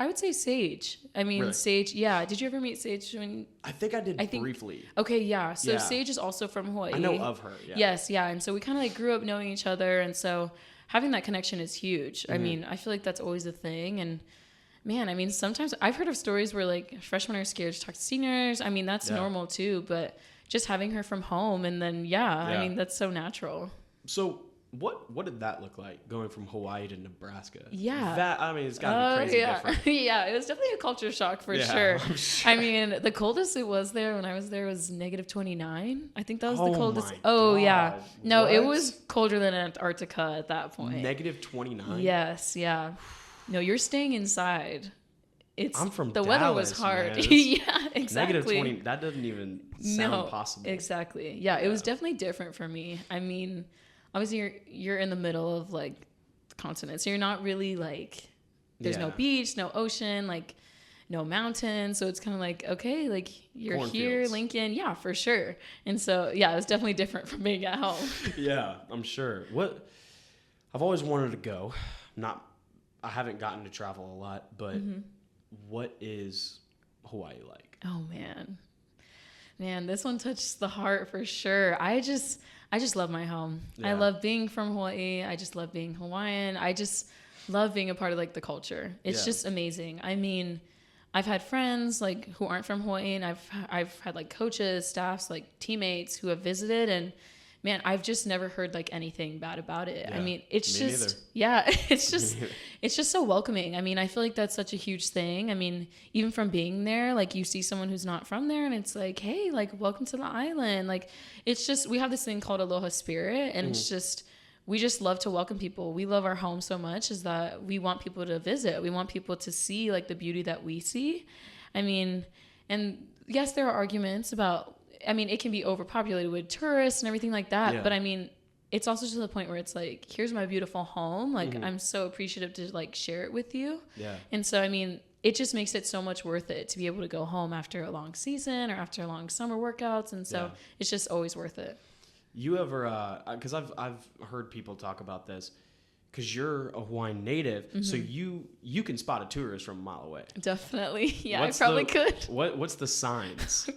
would say Sage. I mean, Really? Sage. Yeah. Did you ever meet Sage when... I think I did think- briefly. Okay, yeah. So Yeah. Sage is also from Hawaii. I know of her. Yeah. Yes, yeah. And so we kind of like grew up knowing each other. And so having that connection is huge. I mean, I feel like that's always a thing. And man, I mean, sometimes I've heard of stories where like freshmen are scared to talk to seniors. I mean, that's Yeah. normal too. But just having her from home and then, I Yeah. mean, that's so natural. So what did that look like going from Hawaii to Nebraska? Yeah. That, I mean, it's gotta be crazy yeah. different. Yeah, it was definitely a culture shock for Yeah, sure. I'm sure. I mean, the coldest it was there when I was there was -29. I think that was the Oh coldest. my Oh, yeah. God. No, it What? was colder than Antarctica at that point. -29. Yes, yeah. No, you're staying inside. I'm from the weather was Dallas, hard. man. Yeah, exactly. -20. That doesn't even sound possible. Exactly. Yeah, it was definitely different for me. I mean, obviously you're in the middle of like the continent, so you're not really like there's no Yeah. beach, no ocean, like no mountains. So it's kind of like, okay, like you're here, Cornfields. Lincoln. Yeah, for sure. And so yeah, it was definitely different from being at home. Yeah, I'm sure. I've always wanted to go. I haven't gotten to travel a lot, but what is Hawaii like? Oh man, this one touched the heart for sure. I just love my home. I Yeah. love being from Hawaii. I just love being Hawaiian. I just love being a part of like the culture. It's Yeah. just amazing. I mean, I've had friends like who aren't from Hawaii, and I've had like coaches, staffs, like teammates who have visited, and man, I've just never heard like anything bad about it. Yeah, I mean, it's me just, neither. yeah, it's just so welcoming. I mean, I feel like that's such a huge thing. I mean, even from being there, like you see someone who's not from there and it's like, hey, like welcome to the island. Like it's just, we have this thing called Aloha Spirit, and it's just, we just love to welcome people. We love our home so much is that we want people to visit. We want people to see like the beauty that we see. I mean, and yes, there are arguments about, I mean, it can be overpopulated with tourists and everything like that. Yeah. But I mean, it's also to the point where it's like, here's my beautiful home. Like, I'm so appreciative to like share it with you. Yeah. And so, I mean, it just makes it so much worth it to be able to go home after a long season or after a long summer workouts. And so it's just always worth it. You ever, because I've heard people talk about this, because you're a Hawaiian native, so you can spot a tourist from a mile away. Definitely. Yeah, I probably could. What's the signs?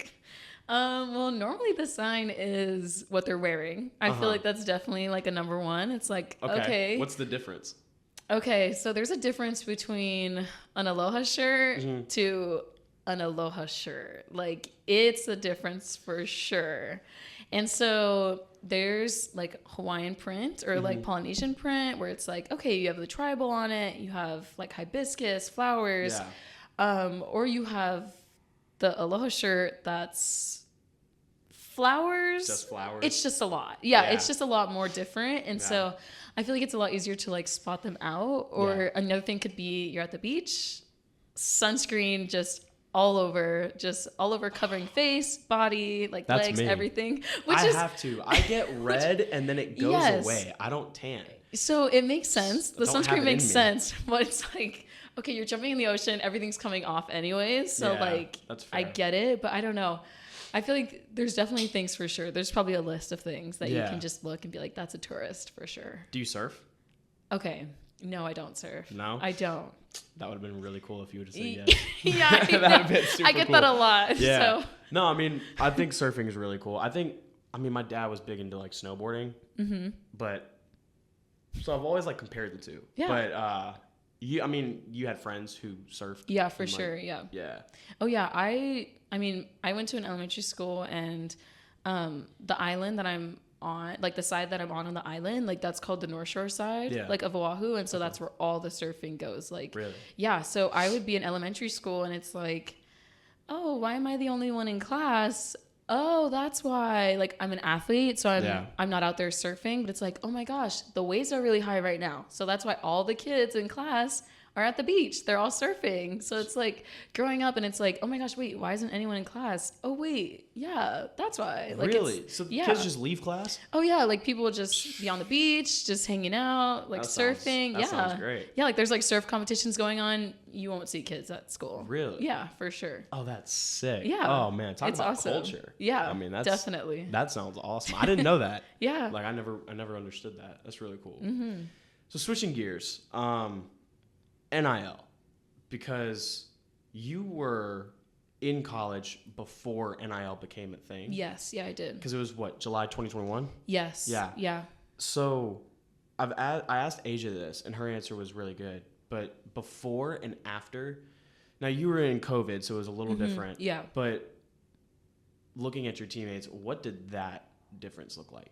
Well, normally the sign is what they're wearing. I feel like that's definitely like a number one. It's like, okay. What's the difference? Okay, so there's a difference between an aloha shirt to an aloha shirt. Like, it's a difference for sure. And so there's like Hawaiian print or like Polynesian print where it's like, okay, you have the tribal on it, you have like hibiscus, flowers, or you have the aloha shirt that's flowers. Just flowers. It's just a lot. Yeah, it's just a lot more different. And so I feel like it's a lot easier to like spot them out. Or another thing could be you're at the beach, sunscreen just all over covering face, body, like That's legs, me. everything. I have to. I get red and then it goes away. I don't tan. So it makes sense. The Don't have sunscreen it makes in me. sense, but it's like, okay, you're jumping in the ocean, everything's coming off anyways. So Yeah, like, that's I fair. get it, but I don't know. I feel like there's definitely things for sure. There's probably a list of things that you can just look and be like, that's a tourist for sure. Do you surf? Okay. No, I don't surf. No? I don't. That would have been really cool if you would have said yes. Yeah, I, That'd know. have been super I get cool. that a lot. Yeah. So. No, I mean, I think surfing is really cool. I mean, my dad was big into like snowboarding, but so I've always like compared the two. Yeah. But you had friends who surfed. Yeah, for and, like, sure. Yeah. Yeah. Oh yeah. I mean, I went to an elementary school, and the island that I'm on, like the side that I'm on the island, like that's called the North Shore side, like of Oahu, and so that's where all the surfing goes. Like, Really? Yeah. So I would be in elementary school, and it's like, oh, why am I the only one in class? Oh, that's why. Like, I'm an athlete, so I'm not out there surfing, but it's like, oh my gosh, the waves are really high right now. So that's why all the kids in class are at the beach. They're all surfing. So it's like growing up, and it's like, oh my gosh, wait, why isn't anyone in class? Oh wait, yeah, that's why. Like, Really? So the kids just leave class? Oh yeah, like people will just be on the beach, just hanging out, like surfing. That sounds great. Yeah, like there's like surf competitions going on. You won't see kids at school. Really? Yeah, for sure. Oh, that's sick. Yeah. Oh man, talk It's about awesome. culture. Yeah, I mean, that's definitely. That sounds awesome. I didn't know that. Yeah. Like I never understood that. That's really cool. So switching gears, NIL, because you were in college before NIL became a thing. Yes, yeah, I did. Because it was what, July 2021? Yes. Yeah. Yeah. So I asked Asia this, and her answer was really good. But before and after, now you were in COVID, so it was a little different. Yeah. But looking at your teammates, what did that difference look like?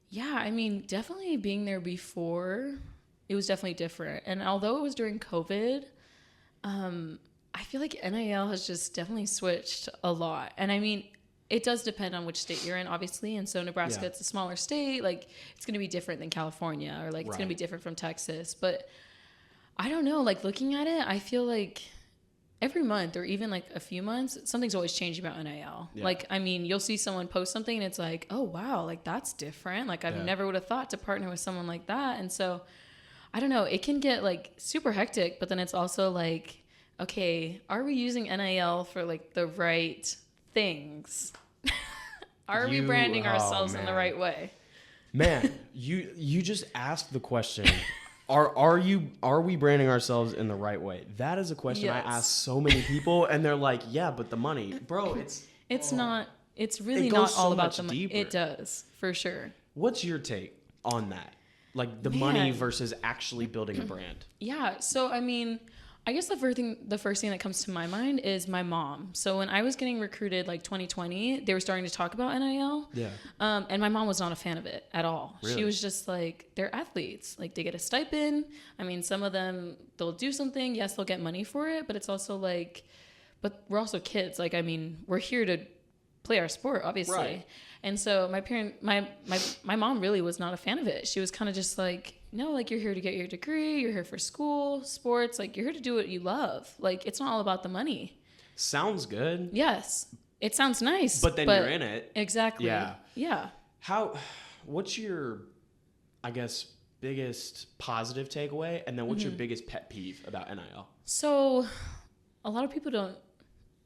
Yeah, I mean, definitely being there before, it was definitely different. And although it was during COVID, I feel like NIL has just definitely switched a lot. And I mean, it does depend on which state you're in, obviously. And so Nebraska, it's a smaller state. Like, it's going to be different than California, or like it's going to be different from Texas. But I don't know, like looking at it, I feel like every month or even like a few months, something's always changing about NIL. Yeah. Like, I mean, you'll see someone post something and it's like, oh, wow, like that's different. Like I've never would have thought to partner with someone like that. And so I don't know, it can get like super hectic, but then it's also like, okay, are we using NIL for like the right things? Are we branding ourselves in the right way? Man, you just asked the question. Are we branding ourselves in the right way? That is a question I ask so many people, and they're like, yeah, but the money, bro, it's not. It's really it not goes all so about much the money. deeper. It does, for sure. What's your take on that? Like the money versus actually building a brand. Yeah. So I mean, I guess the first thing that comes to my mind is my mom. So when I was getting recruited, like 2020, they were starting to talk about NIL. Yeah. And my mom was not a fan of it at all. Really? She was just like, they're athletes. Like, they get a stipend. I mean, some of them, they'll do something. Yes, they'll get money for it. But it's also like, but we're also kids. Like, I mean, we're here to play our sport, obviously. Right. And so my mom really was not a fan of it. She was kind of just like, no, like, you're here to get your degree. You're here for school, sports. Like, you're here to do what you love. Like, it's not all about the money. Sounds good. Yes. It sounds nice. But then you're in it. Exactly. Yeah. Yeah. What's your, I guess, biggest positive takeaway? And then what's your biggest pet peeve about NIL? So a lot of people don't,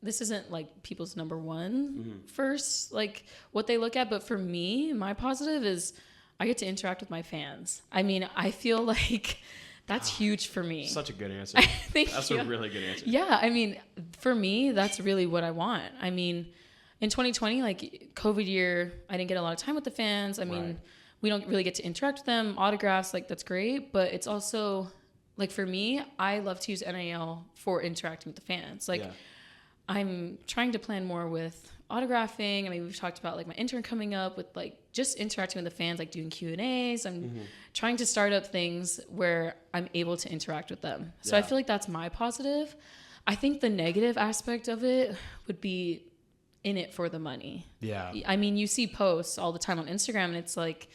this isn't like people's number one first, like what they look at. But for me, my positive is I get to interact with my fans. I mean, I feel like that's huge for me. Such a good answer. That's you. a really good answer. Yeah. I mean, for me, that's really what I want. I mean, in 2020, like COVID year, I didn't get a lot of time with the fans. I mean, we don't really get to interact with them, autographs, like that's great. But it's also like, for me, I love to use NIL for interacting with the fans. Like, I'm trying to plan more with autographing. I mean, we've talked about like my intern coming up with like just interacting with the fans, like doing Q&As. I'm trying to start up things where I'm able to interact with them. So I feel like that's my positive. I think the negative aspect of it would be in it for the money. Yeah. I mean, you see posts all the time on Instagram and it's like,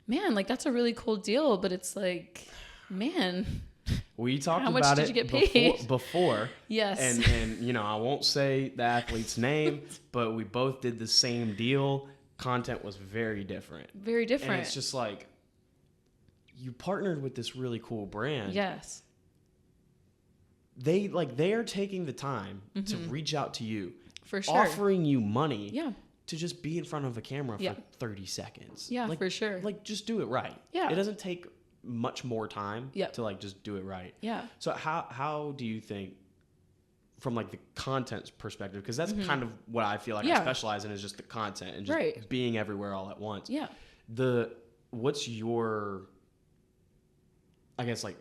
man, like that's a really cool deal. But it's like, man, we talked how much about did it you get paid? before. Yes. And you know, I won't say the athlete's name, but we both did the same deal. Content was very different. Very different. And it's just like, you partnered with this really cool brand. Yes. They are taking the time to reach out to you. For sure. Offering you money. Yeah. To just be in front of a camera for 30 seconds. Yeah, for sure. Like, just do it right. Yeah. It doesn't take much more time to like just do it right. Yeah. So how do you think, from like the content perspective, because that's kind of what I feel like I specialize in, is just the content and just being everywhere all at once. Yeah. What's your, I guess, like,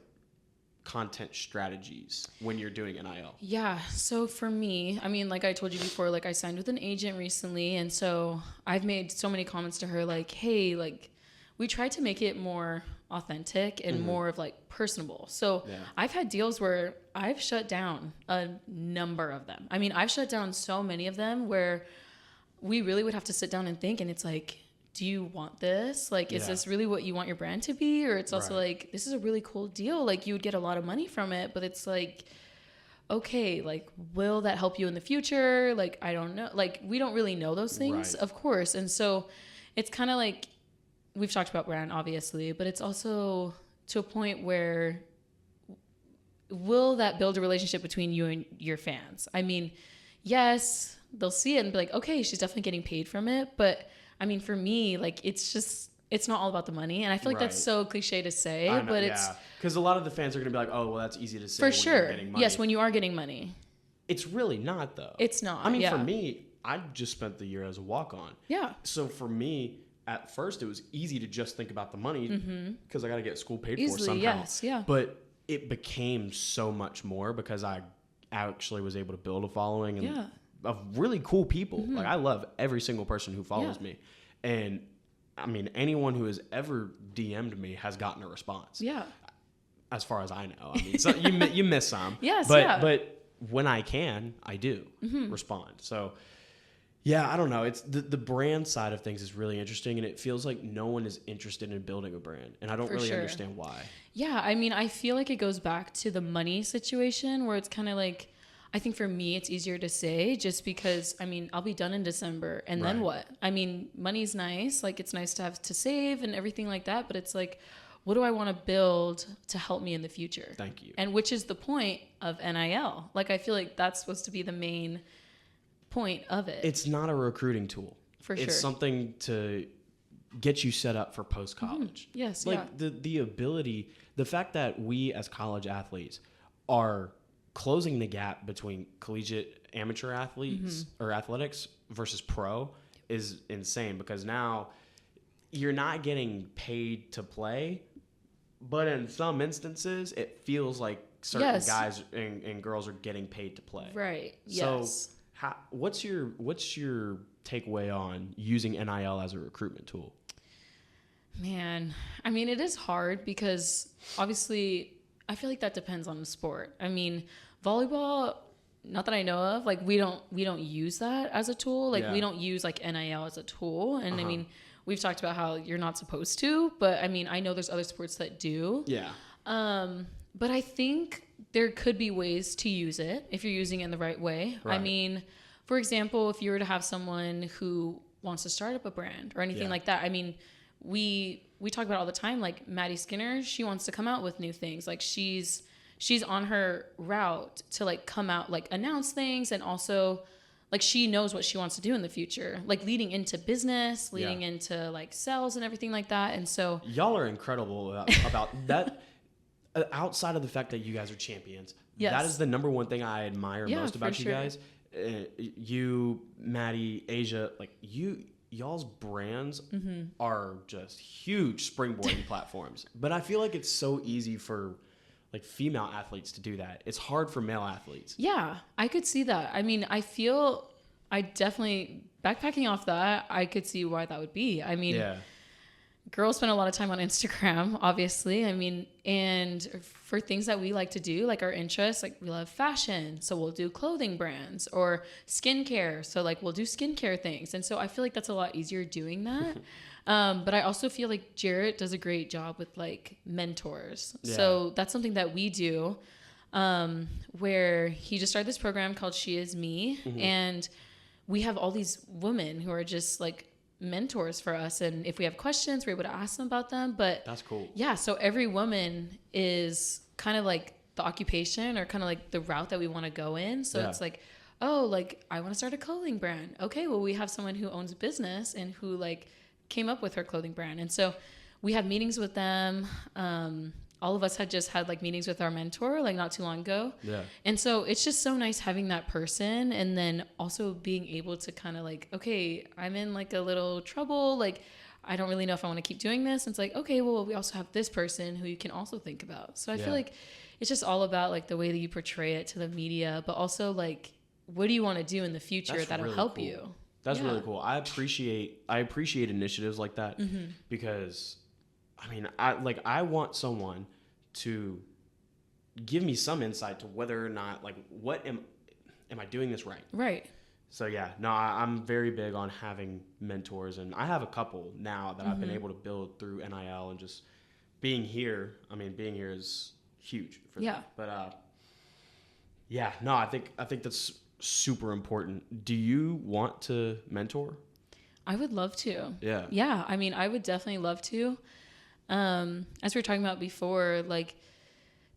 content strategies when you're doing NIL? Yeah. So for me, I mean, like I told you before, like I signed with an agent recently. And so I've made so many comments to her, like, hey, like, we tried to make it more authentic and more of like personable. So I've had deals where I've shut down a number of them. I mean, I've shut down so many of them where we really would have to sit down and think, and it's like, do you want this? Like, is this really what you want your brand to be? Or it's also like, this is a really cool deal. Like, you would get a lot of money from it, but it's like, okay, like, will that help you in the future? Like, I don't know. Like, we don't really know those things, of course. And so it's kind of like, we've talked about brand, obviously, but it's also to a point where will that build a relationship between you and your fans? I mean, yes, they'll see it and be like, okay, she's definitely getting paid from it. But I mean, for me, like, it's not all about the money. And I feel like that's so cliche to say, but it's because a lot of the fans are going to be like, oh, well, that's easy to say. For when sure. you're getting money. Yes, when you are getting money. It's really not, though. It's not. I mean, for me, I just spent the year as a walk-on. Yeah. So for me, at first, it was easy to just think about the money because I got to get school paid for Easily, somehow. yes, yeah. But it became so much more because I actually was able to build a following and of really cool people. Like, I love every single person who follows me. And I mean, anyone who has ever DM'd me has gotten a response. Yeah. As far as I know. I mean, so you miss some. Yes, but when I can, I do respond. So, yeah, I don't know. It's the brand side of things is really interesting, and it feels like no one is interested in building a brand, and I don't really understand why. Yeah, I mean, I feel like it goes back to the money situation where it's kind of like, I think for me, it's easier to say just because, I mean, I'll be done in December, and then what? I mean, money's nice. Like, it's nice to have to save and everything like that, but it's like, what do I want to build to help me in the future? Thank you. And which is the point of NIL. Like, I feel like that's supposed to be the main point of it. It's not a recruiting tool. For sure. It's something to get you set up for post-college. Yes, like the ability, the fact that we as college athletes are closing the gap between collegiate amateur athletes or athletics versus pro is insane, because now you're not getting paid to play, but in some instances it feels like certain Yes. guys and girls are getting paid to play. Right. So Yes. what's your takeaway on using NIL as a recruitment tool? Man, I mean, it is hard because obviously I feel like that depends on the sport. I mean, volleyball, not that I know of, like we don't use that as a tool. Like we don't use like NIL as a tool. And I mean, we've talked about how you're not supposed to, but I mean, I know there's other sports that do. Yeah. But I think there could be ways to use it if you're using it in the right way. Right. I mean, for example, if you were to have someone who wants to start up a brand or anything like that, I mean, we talk about it all the time. Like Maddie Skinner, she wants to come out with new things. Like she's on her route to like come out, like announce things, and also like she knows what she wants to do in the future, like leading into business, leading into like sales and everything like that. And so y'all are incredible about that. Outside of the fact that you guys are champions, that is the number one thing I admire most about you guys. You, Maddie, Asia, like y'all's brands are just huge springboarding platforms. But I feel like it's so easy for like female athletes to do that. It's hard for male athletes. Yeah, I could see that. I mean, I definitely, backpacking off that, I could see why that would be. I mean, girls spend a lot of time on Instagram, obviously. I mean, and for things that we like to do, like our interests, like we love fashion. So we'll do clothing brands, or skincare. So like we'll do skincare things. And so I feel like that's a lot easier doing that. But I also feel like Jarrett does a great job with like mentors. Yeah. So that's something that we do, where he just started this program called She Is Me. And we have all these women who are just like mentors for us, and if we have questions, we're able to ask them about them. But that's cool. Yeah, so every woman is kind of like the occupation or kind of like the route that we want to go in. So it's like, oh, like I want to start a clothing brand. Okay, well, we have someone who owns a business and who like came up with her clothing brand, and so we have meetings with them. All of us had just had like meetings with our mentor like not too long ago. Yeah. And so it's just so nice having that person, and then also being able to kind of like, okay, I'm in like a little trouble. Like, I don't really know if I want to keep doing this. And it's like, okay, well, we also have this person who you can also think about. So I feel like it's just all about like the way that you portray it to the media, but also like, what do you want to do in the future that'll really help cool. you? That's really cool. I appreciate initiatives like that because I mean, I want someone to give me some insight to whether or not, like, what am I doing this right? Right. So yeah, no, I'm very big on having mentors, and I have a couple now that I've been able to build through NIL, and just being here. I mean, being here is huge for them. But I think that's super important. Do you want to mentor? I would love to. Yeah. Yeah. I mean, I would definitely love to. As we were talking about before, like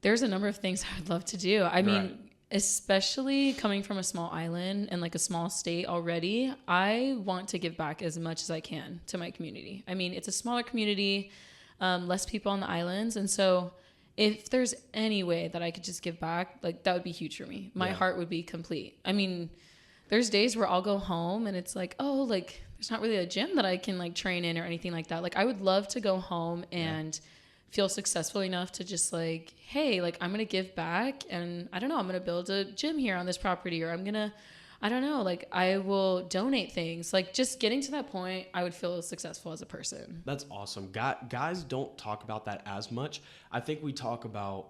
there's a number of things I would love to do. I mean, especially coming from a small island and like a small state already, I want to give back as much as I can to my community. I mean, it's a smaller community, less people on the islands. And so if there's any way that I could just give back, like that would be huge for me. My heart would be complete. I mean, there's days where I'll go home and it's like, oh, like there's not really a gym that I can like train in or anything like that. Like I would love to go home and feel successful enough to just like, hey, like I'm going to give back, and I don't know, I'm going to build a gym here on this property, or I'm going to, I don't know, like I will donate things. Like just getting to that point, I would feel successful as a person. That's awesome. Guys don't talk about that as much. I think we talk about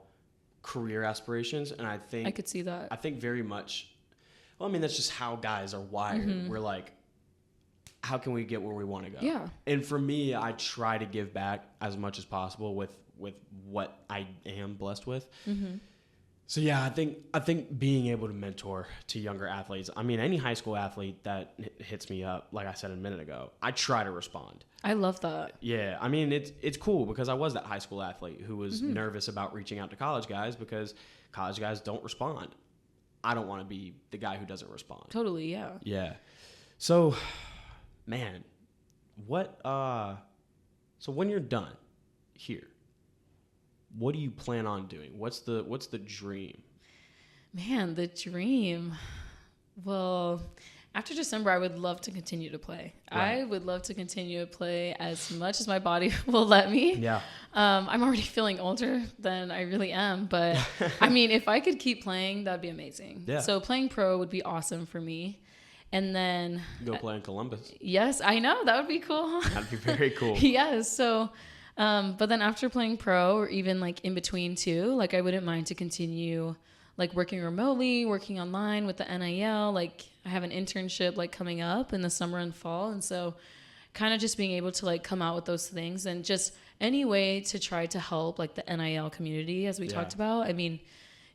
career aspirations, and I think I could see that. I think very much, well, I mean, that's just how guys are wired. We're like, how can we get where we want to go? Yeah. And for me, I try to give back as much as possible with what I am blessed with. So yeah, I think being able to mentor to younger athletes, I mean, any high school athlete that hits me up, like I said a minute ago, I try to respond. I love that. Yeah. I mean, it's cool because I was that high school athlete who was nervous about reaching out to college guys because college guys don't respond. I don't want to be the guy who doesn't respond. Totally. Yeah. Yeah. So, man, so when you're done here, what do you plan on doing? What's the dream? Man, the dream. Well, After December, I would love to continue to play. Right. I would love to continue to play as much as my body will let me. Yeah. I'm already feeling older than I really am, but I mean, if I could keep playing, that'd be amazing. Yeah. So playing pro would be awesome for me. And then Go play in Columbus. yes, I know that would be cool. That'd be very cool. Yes. So, but then after playing pro or even like in between too, like I wouldn't mind to continue like working remotely, working online with the NIL. Like I have an internship like coming up in the summer and fall. And so kind of just being able to like come out with those things and just any way to try to help like the NIL community as we talked about. I mean,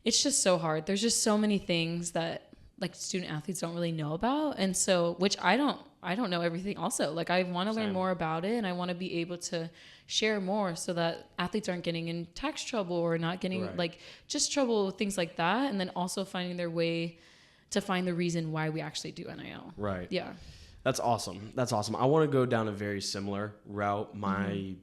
it's just so hard. There's just so many things that like student athletes don't really know about. And so, which I don't know everything also. Like I want to learn more about it and I want to be able to share more so that athletes aren't getting in tax trouble or not getting like just trouble, things like that. And then also finding their way to find the reason why we actually do NIL. Right. Yeah. That's awesome. That's awesome. I want to go down a very similar route. My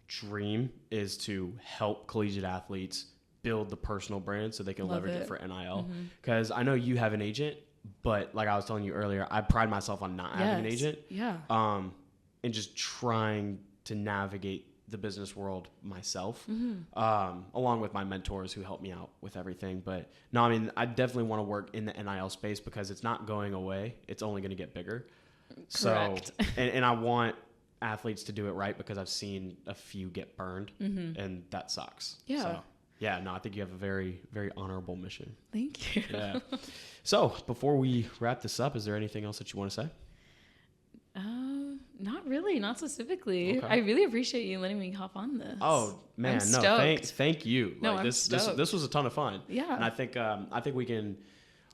dream is to help collegiate athletes build the personal brand so they can leverage it for NIL. Because I know you have an agent, but like I was telling you earlier, I pride myself on not having an agent. Yeah. And just trying to navigate the business world myself, along with my mentors who help me out with everything. But no, I mean, I definitely want to work in the NIL space because it's not going away. It's only going to get bigger. Correct. So, and I want athletes to do it right because I've seen a few get burned and that sucks. Yeah. So, yeah, no, I think you have a very, very honorable mission. Thank you. Yeah. So before we wrap this up, is there anything else that you want to say? Not really, not specifically. Okay. I really appreciate you letting me hop on this. Oh man, I'm no, stoked. thank you. No, Like, I'm this stoked. this was a ton of fun. Yeah. And I think we can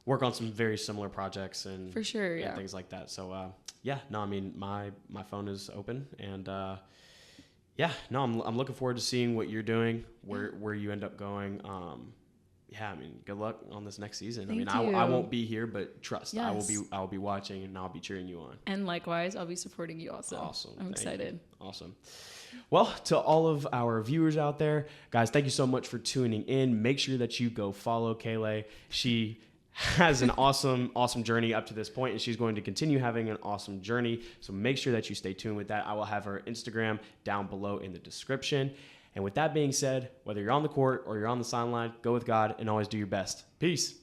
work on some very similar projects and For sure, and yeah. things like that. So yeah, no, I mean my phone is open and yeah, no, I'm looking forward to seeing what you're doing, where you end up going. Yeah, I mean, good luck on this next season. Thank I mean, you. I won't be here, but trust, Yes. I will be watching and I'll be cheering you on. And likewise, I'll be supporting you also. Awesome. I'm Thank excited. you. Awesome. Well, to all of our viewers out there, guys, thank you so much for tuning in. Make sure that you go follow Kaylei. She has an awesome journey up to this point, and she's going to continue having an awesome journey. So make sure that you stay tuned with that. I will have her Instagram down below in the description. And with that being said, whether you're on the court or you're on the sideline, go with God and always do your best. Peace.